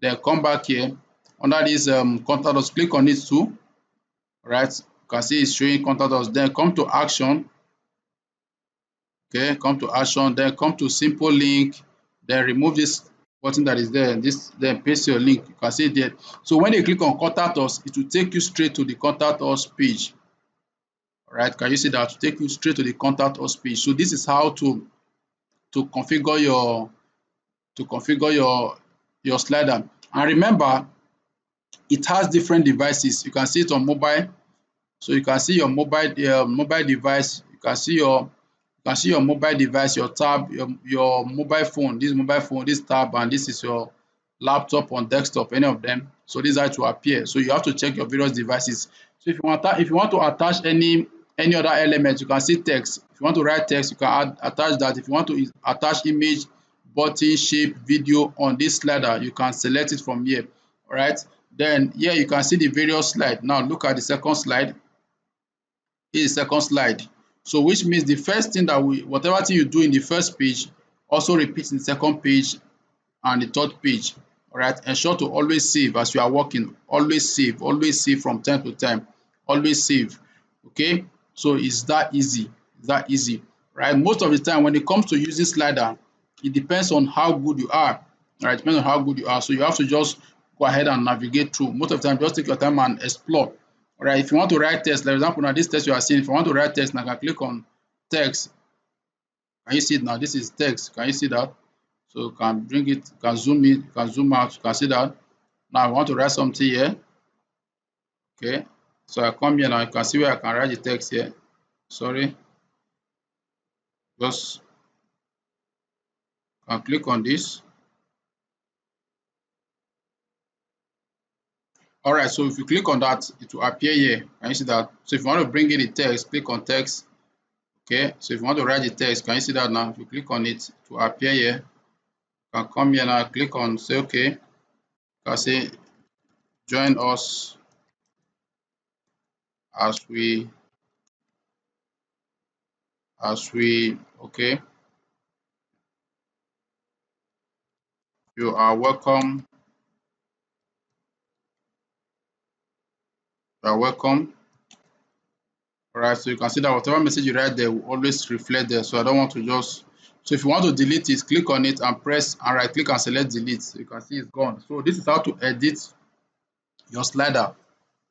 then come back here under this contact us. Click on it too. All right, you can see it's showing contact us. Then come to action. Okay, come to action. Then come to simple link. Then remove this button that is there. Then paste your link. You can see it there. So when you click on contact us, it will take you straight to the contact us page. All right, can you see that? To take you straight to the contact us page. So this is how to configure your slider. And remember, it has different devices. You can see it on mobile. So you can see your mobile device. You can see your mobile device, your tab, your mobile phone. This mobile phone, this tab, and this is your laptop, on desktop, any of them. So this is how it will appear. So you have to check your various devices. So if you want to attach any other element, you can see text. If you want to write text, you can attach that. If you want to attach image, button, shape, video on this slider, you can select it from here. All right. Then here you can see the various slide. Now look at the second slide. This is the second slide. So which means the first thing that whatever thing you do in the first page also repeats in the second page and the third page. All right. Ensure to always save as you are working. Always save from time to time. Always save. Okay. So it's that easy. It's that easy. Right. Most of the time when it comes to using slider, it depends on how good you are. All right. Depends on how good you are. So you have to just go ahead and navigate through. Most of the time, just take your time and explore. All right. If you want to write text, for example, now this text you are seeing, if you want to write text, now I can click on text. Can you see it now? This is text. Can you see that? So you can bring it, you can zoom in, you can zoom out, you can see that. Now I want to write something here. Okay. So I come here now, you can see where I can write the text here. Sorry. Just can click on this. All right, so if you click on that, it will appear here. Can you see that? So if you want to bring in the text, click on text. Okay, so if you want to write the text, can you see that now? If you click on it, it will appear here. You can come here now, click on say okay. You can say join us as we okay. You are welcome. You are welcome. All right, so you can see that whatever message you write there will always reflect there. So I don't want to just, so if you want to delete it, click on it and press and right click and select delete. So you can see it's gone. So this is how to edit your slider.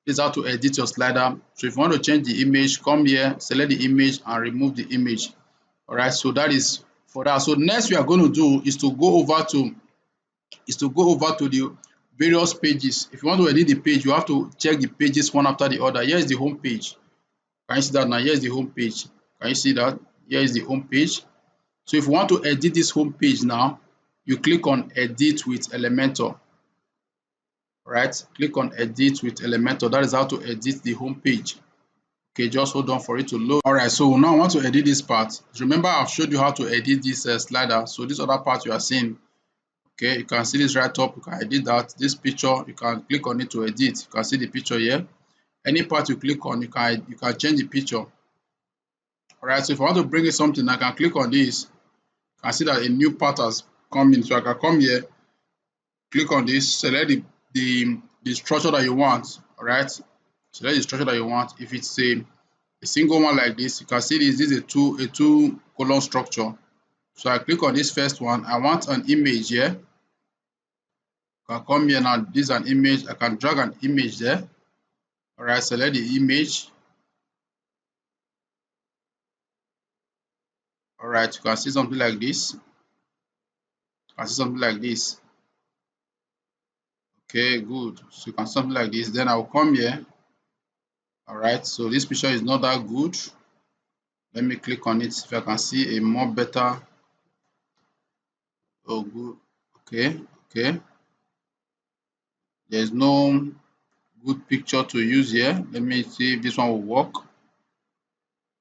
This is how to edit your slider. So if you want to change the image, come here, select the image and remove the image. All right, so that is for that. So next we are going to do is to go over to the various pages. If you want to edit the page, you have to check the pages one after the other. Here is the home page. Can you see that now? Here is the home page. Can you see that? Here is the home page. So if you want to edit this home page now, you click on edit with Elementor. Right? Click on edit with Elementor. That is how to edit the home page. Okay, just hold on for it to load. All right, so now I want to edit this part. Remember, I've showed you how to edit this slider. So this other part you are seeing, okay, you can see this right up. You can edit that. This picture, you can click on it to edit. You can see the picture here. Any part you click on, you can change the picture. All right, so if I want to bring in something, I can click on this. You can see that a new part has come in. So I can come here, click on this, select the structure that you want. All right, select the structure that you want. If it's a single one like this, you can see this is a two column structure. So I click on this first one. I want an image here. I can come here now. This is an image. I can drag an image there. All right, select the image. All right, you can see something like this. You can see something like this. Okay, good. So you can see something like this. Then I will come here. All right, so this picture is not that good. Let me click on it if I can see a more better. Oh, good. Okay, okay. There's no good picture to use here. Let me see if this one will work.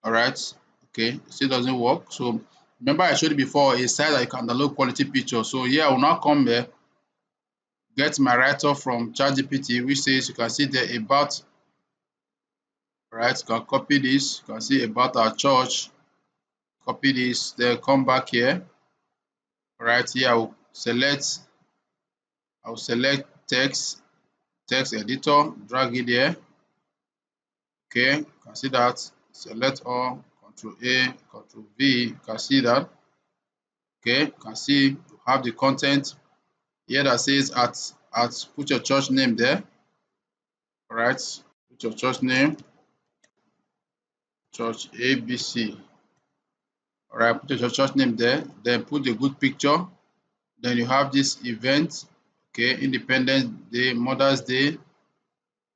All right, okay. Still doesn't work. So remember I showed you before a site that you can download quality picture. So here I will now come here, get my write-up from ChatGPT, which says you can see there about. All right, you can copy this. You can see about our church. Copy this. Then come back here. All right, here I will select text editor, drag it here. Okay, you can see that. Select all, Control A, Control V. You can see that. Okay, you can see you have the content here that says at put your church name there. All right, put your church name, church ABC. All right, put your church name there. Then put the good picture. Then you have this event. Okay, Independence Day, Mother's Day.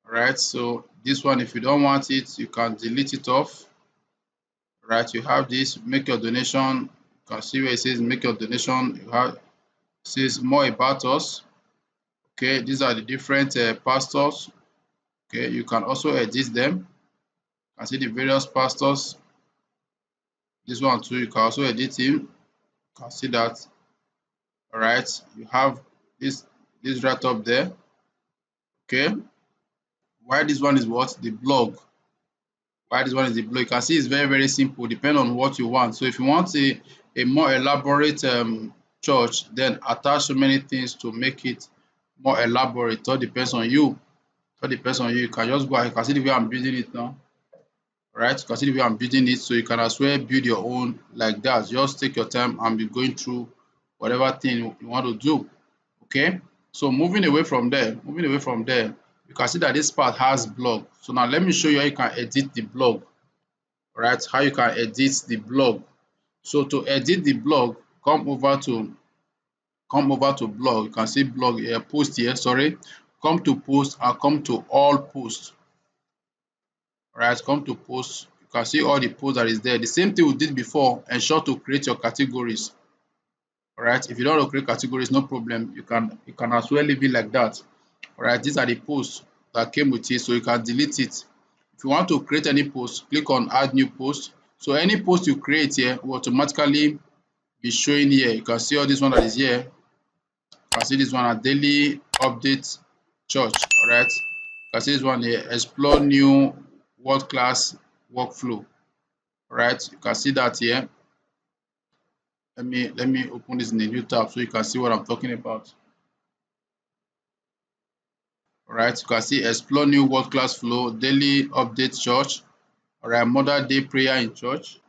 All right, so this one, if you don't want it, you can delete it off. All right, you have this, make your donation. You can see where it says make your donation. You have, it says more about us. Okay, these are the different pastors. Okay, you can also edit them. You can see the various pastors. This one too, you can also edit him. You can see that. All right, you have this right up there. Okay, why this one is what? The blog. Why this one is the blog? You can see it's very simple, depending on what you want. So if you want a more elaborate church, then attach so many things to make it more elaborate. It all depends on you. It all depends on you. You can just go ahead. You can see the way I'm building it now. Right, you can see the way I'm building it, so you can as well build your own like that. Just take your time and be going through whatever thing you want to do. Okay, so moving away from there, you can see that this part has blog. So now let me show you how you can edit the blog. Right, how you can edit the blog. So to edit the blog, come over to blog. You can see blog here, post here, sorry. Come to post and come to all posts. Right, come to post. You can see all the posts that is there. The same thing we did before. Ensure to create your categories. All right, if you don't want to create categories, no problem. You can as well leave it like that. All right, these are the posts that came with it, so you can delete it. If you want to create any post, click on add new post. So any post you create here will automatically be showing here. You can see all this one that is here. You can see this one at daily update church. All right, you can see this one here, explore new world class workflow. All right, you can see that here. Let me open this in a new tab so you can see what I'm talking about. All right, you can see explore new world class flow, daily update church. All right, modern day prayer in church.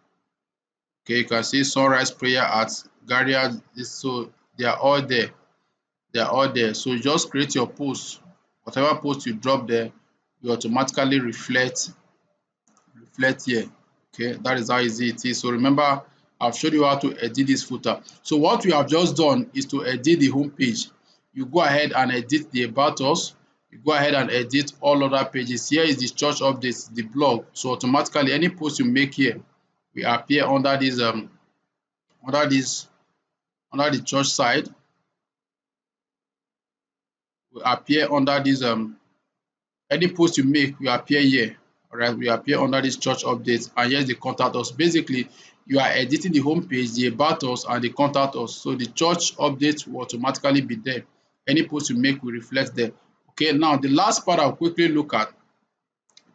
Okay, you can see sunrise prayer at Garia. So they are all there. They are all there. So just create your post. Whatever post you drop there, you automatically reflect here. Okay, that is how easy it is. So remember, I've showed you how to edit this footer. So what we have just done is to edit the home page. You go ahead and edit the about us. You go ahead and edit all other pages. Here is the church updates, the blog. So automatically any post you make here will appear under this under this under the church side, will appear under this any post you make will appear here. All right, will appear under this church updates, and here's the contact us. Basically, you are editing the home page, the about us, and the contact us. So the church update will automatically be there. Any post you make will reflect there. Okay, now the last part I'll quickly look at.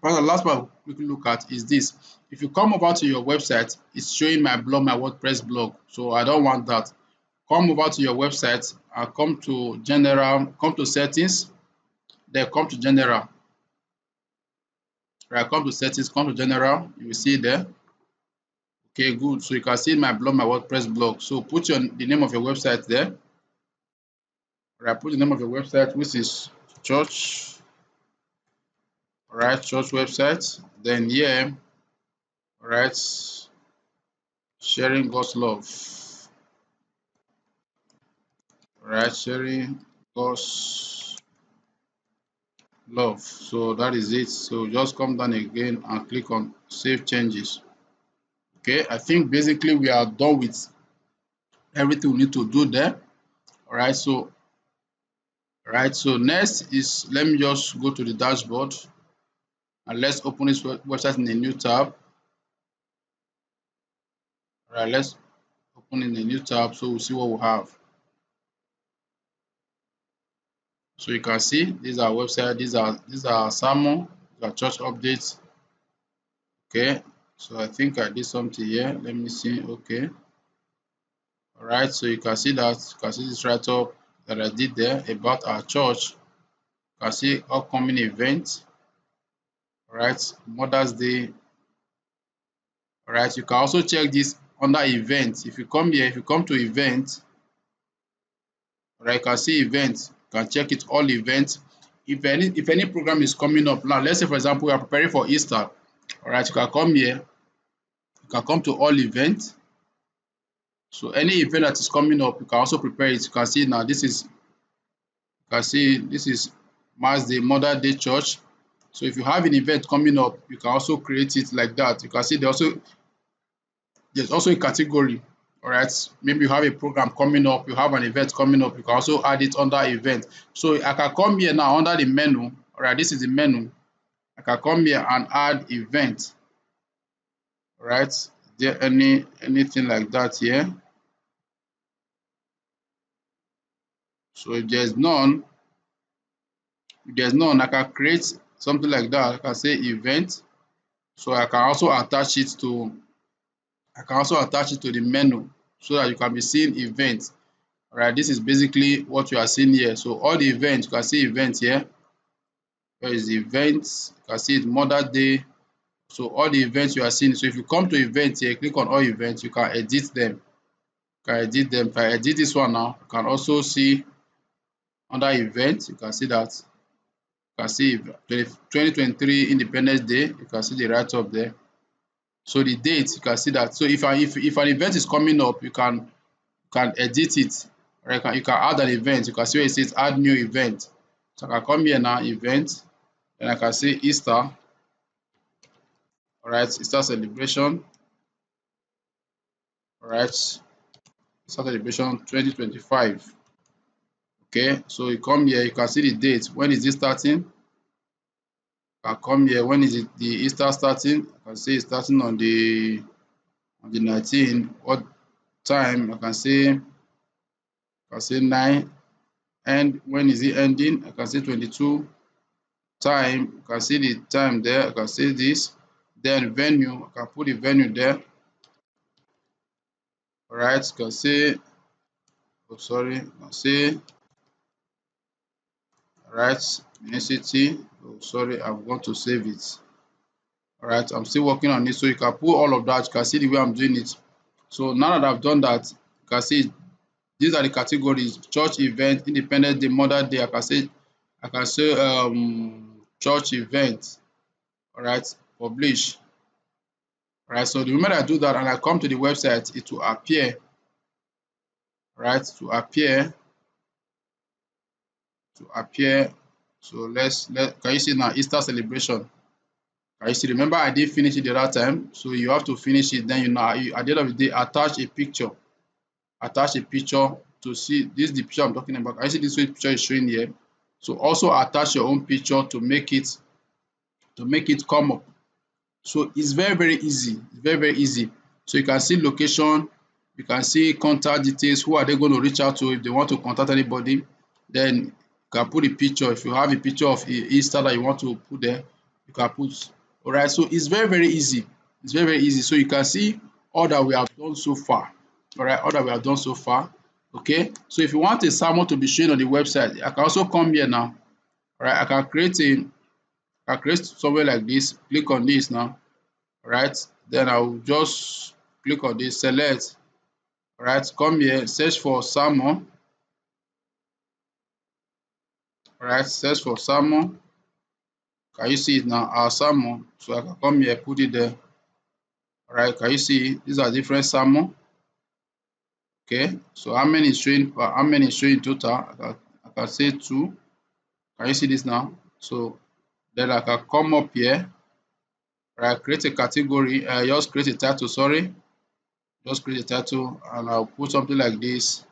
The last part I'll quickly look at is this. If you come over to your website, it's showing my blog, my WordPress blog. So I don't want that. Come over to your website and come to general, come to settings, then come to general. Right, come to settings, come to general, you will see it there. Okay, good. So you can see my blog, my WordPress blog. So put the name of your website there. Right, put the name of your website, which is church. Right, church website. Then here, right, sharing God's love. Right, sharing God's love. So that is it. So just come down again and click on save changes. Okay, I think basically we are done with everything we need to do there. All right, so next is, let me just go to the dashboard and let's open this website in a new tab. All right, let's open in a new tab so we'll see what we have. So you can see these are website, these are our sermon, these are church updates. Okay, so I think I did something here. Let me see. Okay. All right, so you can see that, you can see this write up that I did there about our church. You can see upcoming events. All right, Mother's Day. All right, you can also check this under events. If you come here, if you come to events, all right, you can see events. You can check it, all events. If any program is coming up now, let's say for example we are preparing for Easter. All right, you can come here. You can come to all events. So any event that is coming up, you can also prepare it. You can see now this is Mass Day, Mother Day Church. So if you have an event coming up, you can also create it like that. You can see there's also a category. All right, maybe you have a program coming up, you have an event coming up, you can also add it under event. So I can come here now under the menu. All right, this is the menu. I can come here and add event. All right, is there anything like that here? So if there's none, I can create something like that. I can say event. So I can also attach it to the menu so that you can be seeing events. All right, this is basically what you are seeing here. So all the events, you can see events here. Where is the events? You can see it Mother's Day. So all the events you are seeing. So if you come to events here, click on all events, you can edit them. You can edit them. If I edit this one now, you can also see under events, you can see that. You can see 2023 Independence Day. You can see the right up there. So the date, you can see that. So if an event is coming up, you can edit it. Or you can add an event. You can see where it says add new event. So I can come here now, event, and I can say Easter. All right, Easter celebration. All right, Easter celebration 2025. Okay, so you come here, you can see the date. When is this starting? I come here. When is the Easter starting? I can say it's starting on the 19th. What time? I can say 9. And when is it ending? I can say 22. Time, you can see the time there. I can say this. Then venue, I can put the venue there. All right, you can say, oh sorry, you can say, all right, city. Oh sorry, I'm going to save it. All right, I'm still working on it. So you can put all of that. You can see the way I'm doing it. So now that I've done that, you can see these are the categories: church event, Independence Day, Mother Day. I can say church event. All right, publish. All right, so the moment I do that and I come to the website, it will appear, right? To appear. So can you see now Easter celebration? Can you see? Remember I did finish it the other time, so you have to finish it. Then at the end of the day, attach a picture. Attach a picture to see. This is the picture I'm talking about. Can you see this picture is showing here? So also attach your own picture to make it come up. So it's very, very easy. It's very, very easy. So you can see location, you can see contact details, who are they going to reach out to if they want to contact anybody. Then you can put a picture. If you have a picture of Easter that you want to put there, you can put. All right. So it's very, very easy. It's very, very easy. So you can see all that we have done so far. All right. All that we have done so far. Okay. So if you want a sermon to be shown on the website, I can also come here now. All right. I can create somewhere like this. Click on this now. Right, then I will just click on this, select, right, come here, search for sermon, right, search for sermon. Can you see it now? Our sermon. So I can come here, put it there. All right, can you see these are different sermon? Okay, so how many is showing total? I can say 2. Can you see this now? So then I can come up here, right, create a category, just create a title, sorry, just create a title, and I'll put something like this.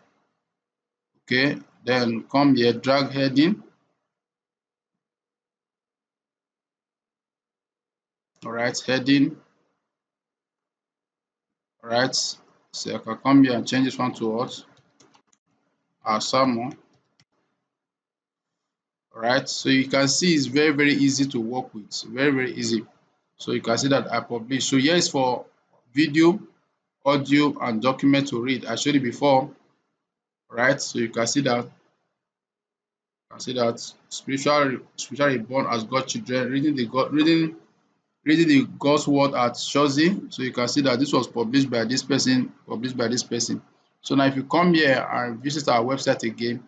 Okay, then come here, drag heading. All right, heading. All right, so I can come here and change this one to what? Our sermon. All right, so you can see it's very, very easy to work with. Very, very easy. So you can see that I publish. So here is for video, audio, and document to read. I showed you before. All right, so you can see that. Spiritual reborn as God's children, reading the God's word at Shozi. So you can see that this was published by this person, So now if you come here and visit our website again, you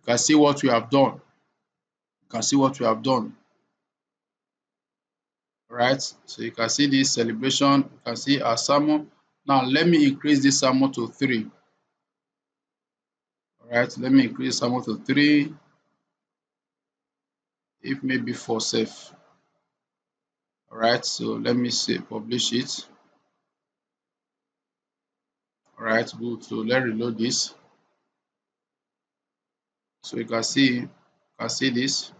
can see what we have done. Right? So you can see this celebration, you can see our sermon. Now let me increase this sermon to 3. All right, let me increase sermon to 3, if maybe 4 safe. All right, so let me say publish it. Alright, good. So let's reload this. So you can see this.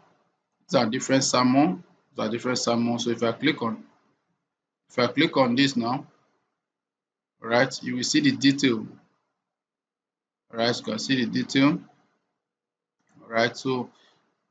These are different salmon. These are different salmon. So if I click on this now, alright, you will see the detail. Alright, you can see the detail. Alright, so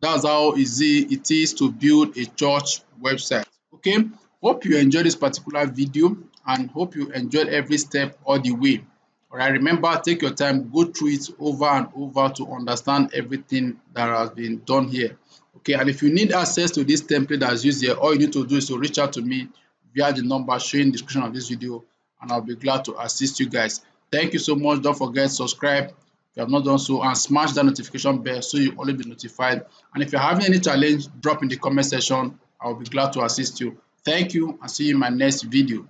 that's how easy it is to build a church website. Okay, hope you enjoyed this particular video and hope you enjoyed every step all the way. All right, remember, take your time, go through it over and over to understand everything that has been done here. Okay, and if you need access to this template that's used here, all you need to do is to reach out to me via the number shown in the description of this video, and I'll be glad to assist you guys. Thank you so much. Don't forget to subscribe if you have not done so, and smash that notification bell so you always be notified. And if you're having any challenge, drop in the comment section. I'll be glad to assist you. Thank you, and see you in my next video.